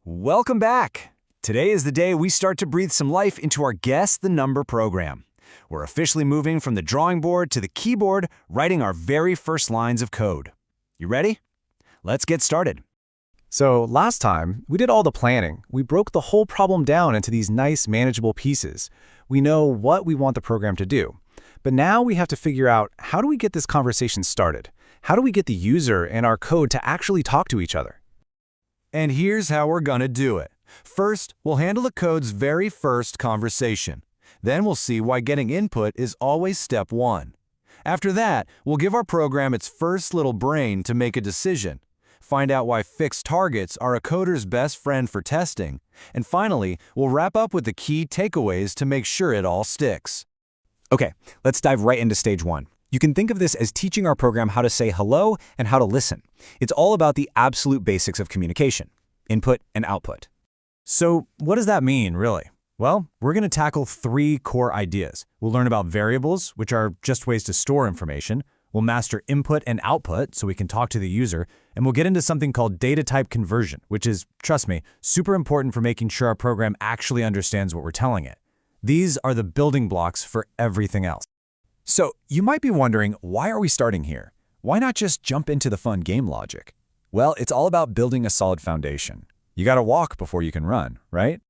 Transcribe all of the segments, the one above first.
Welcome back! Today is the day we start to breathe some life into our Guess the Number program. We're officially moving from the drawing board to the keyboard, writing our very first lines of code. You ready? Let's get started. So last time, we did all the planning. We broke the whole problem down into these nice, manageable pieces. We know what we want the program to do. But now we have to figure out, how do we get this conversation started? How do we get the user and our code to actually talk to each other? And here's how we're gonna do it. First, we'll handle the code's very first conversation. Then we'll see why getting input is always step one. After that, we'll give our program its first little brain to make a decision. Find out why fixed targets are a coder's best friend for testing. And finally, we'll wrap up with the key takeaways to make sure it all sticks. Okay, let's dive right into stage one. You can think of this as teaching our program how to say hello and how to listen. It's all about the absolute basics of communication, input and output. So what does that mean, really? Well, we're going to tackle three core ideas. We'll learn about variables, which are just ways to store information. We'll master input and output so we can talk to the user. And we'll get into something called data type conversion, which is, trust me, super important for making sure our program actually understands what we're telling it. These are the building blocks for everything else. So you might be wondering, why are we starting here? Why not just jump into the fun game logic? Well, it's all about building a solid foundation. You gotta walk before you can run, right?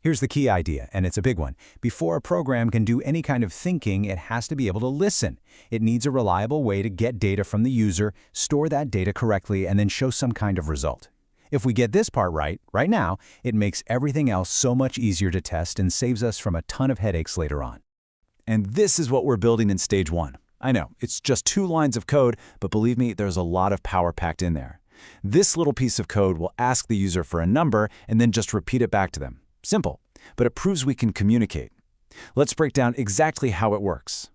Here's the key idea, and it's a big one. Before a program can do any kind of thinking, it has to be able to listen. It needs a reliable way to get data from the user, store that data correctly, and then show some kind of result. If we get this part right now, it makes everything else so much easier to test and saves us from a ton of headaches later on. And this is what we're building in stage one. I know, it's just 2 lines of code, but believe me, there's a lot of power packed in there. This little piece of code will ask the user for a number and then just repeat it back to them. Simple, but it proves we can communicate. Let's break down exactly how it works.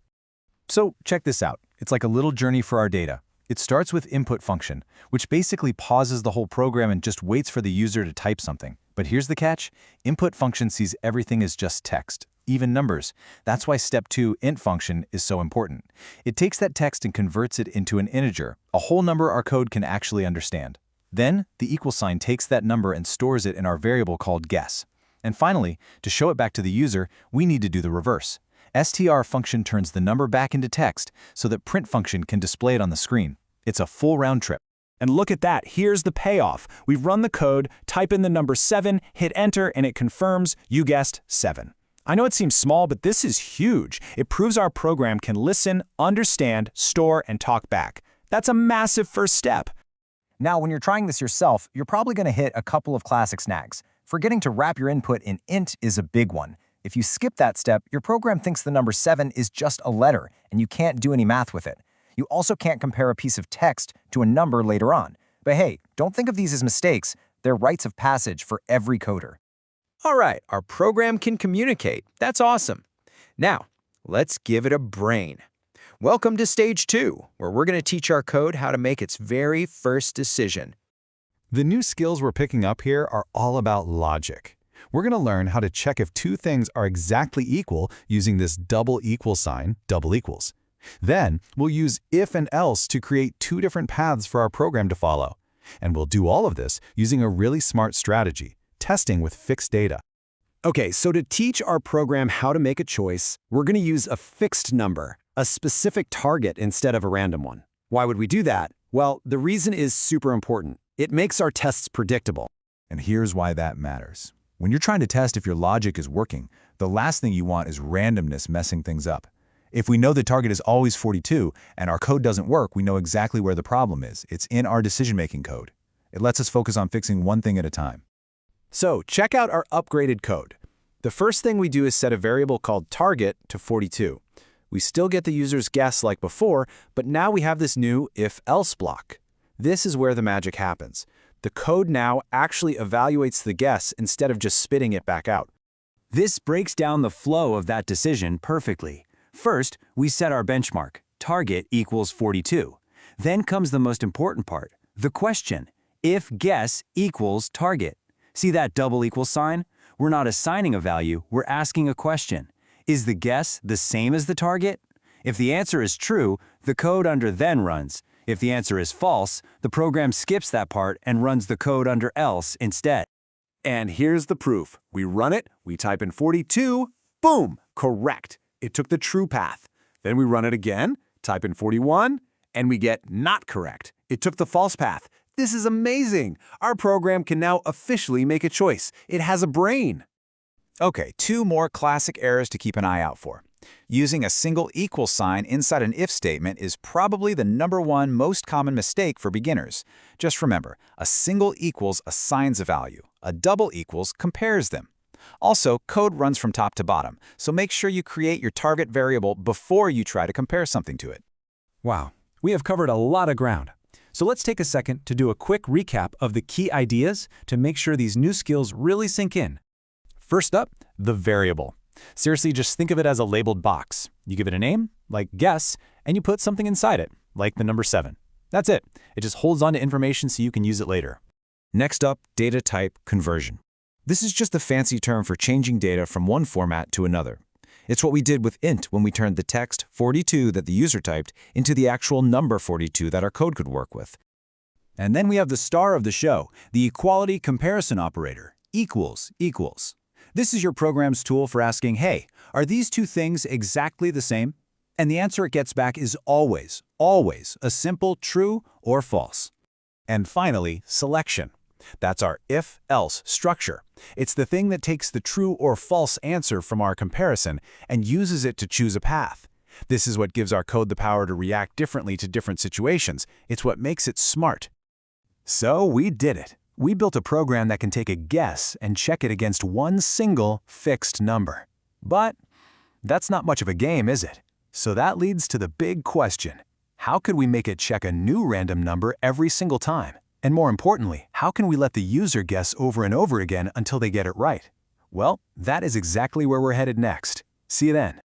So check this out. It's like a little journey for our data. It starts with input function, which basically pauses the whole program and just waits for the user to type something. But here's the catch. Input function sees everything as just text, even numbers. That's why step 2, int function, is so important. It takes that text and converts it into an integer, a whole number our code can actually understand. Then, the equal sign takes that number and stores it in our variable called guess. And finally, to show it back to the user, we need to do the reverse. str function turns the number back into text so that print function can display it on the screen. It's a full round trip. And look at that, here's the payoff. We run the code, type in the number 7, hit enter, and it confirms, you guessed, 7. I know it seems small, but this is huge. It proves our program can listen, understand, store, and talk back. That's a massive first step. Now, when you're trying this yourself, you're probably going to hit a couple of classic snags. Forgetting to wrap your input in int is a big one. If you skip that step, your program thinks the number 7 is just a letter, and you can't do any math with it. You also can't compare a piece of text to a number later on. But hey, don't think of these as mistakes. They're rites of passage for every coder. All right, our program can communicate. That's awesome. Now, let's give it a brain. Welcome to stage 2, where we're going to teach our code how to make its very first decision. The new skills we're picking up here are all about logic. We're going to learn how to check if 2 things are exactly equal using this double equal sign, double equals. Then, we'll use if and else to create 2 different paths for our program to follow. And we'll do all of this using a really smart strategy, testing with fixed data. Okay, so to teach our program how to make a choice, we're going to use a fixed number, a specific target instead of a random one. Why would we do that? Well, the reason is super important. It makes our tests predictable. And here's why that matters. When you're trying to test if your logic is working, the last thing you want is randomness messing things up. If we know the target is always 42 and our code doesn't work, we know exactly where the problem is. It's in our decision-making code. It lets us focus on fixing one thing at a time. So check out our upgraded code. The first thing we do is set a variable called target to 42. We still get the user's guess like before, but now we have this new if-else block. This is where the magic happens. The code now actually evaluates the guess instead of just spitting it back out. This breaks down the flow of that decision perfectly. First, we set our benchmark, target equals 42. Then comes the most important part, the question, if guess equals target. See that double equal sign? We're not assigning a value, we're asking a question. Is the guess the same as the target? If the answer is true, the code under then runs. If the answer is false, the program skips that part and runs the code under else instead. And here's the proof. We run it, we type in 42, boom, correct. It took the true path. Then we run it again, type in 41, and we get not correct. It took the false path. This is amazing. Our program can now officially make a choice. It has a brain. Okay, 2 more classic errors to keep an eye out for. Using a single equal sign inside an if statement is probably the #1 most common mistake for beginners. Just remember, a single equals assigns a value. A double equals compares them. Also, code runs from top to bottom, so make sure you create your target variable before you try to compare something to it. Wow, we have covered a lot of ground. So let's take a second to do a quick recap of the key ideas to make sure these new skills really sink in. First up, the variable. Seriously, just think of it as a labeled box. You give it a name, like guess, and you put something inside it, like the number 7. That's it. It just holds on to information so you can use it later. Next up, data type conversion. This is just a fancy term for changing data from one format to another. It's what we did with int when we turned the text 42 that the user typed into the actual number 42 that our code could work with. And then we have the star of the show, the equality comparison operator, equals. This is your program's tool for asking, hey, are these two things exactly the same? And the answer it gets back is always a simple true or false. And finally, selection. That's our if-else structure. It's the thing that takes the true or false answer from our comparison and uses it to choose a path. This is what gives our code the power to react differently to different situations. It's what makes it smart. So we did it. We built a program that can take a guess and check it against one single fixed number. But that's not much of a game, is it? So that leads to the big question. How could we make it check a new random number every single time? And more importantly, how can we let the user guess over and over again until they get it right? Well, that is exactly where we're headed next. See you then.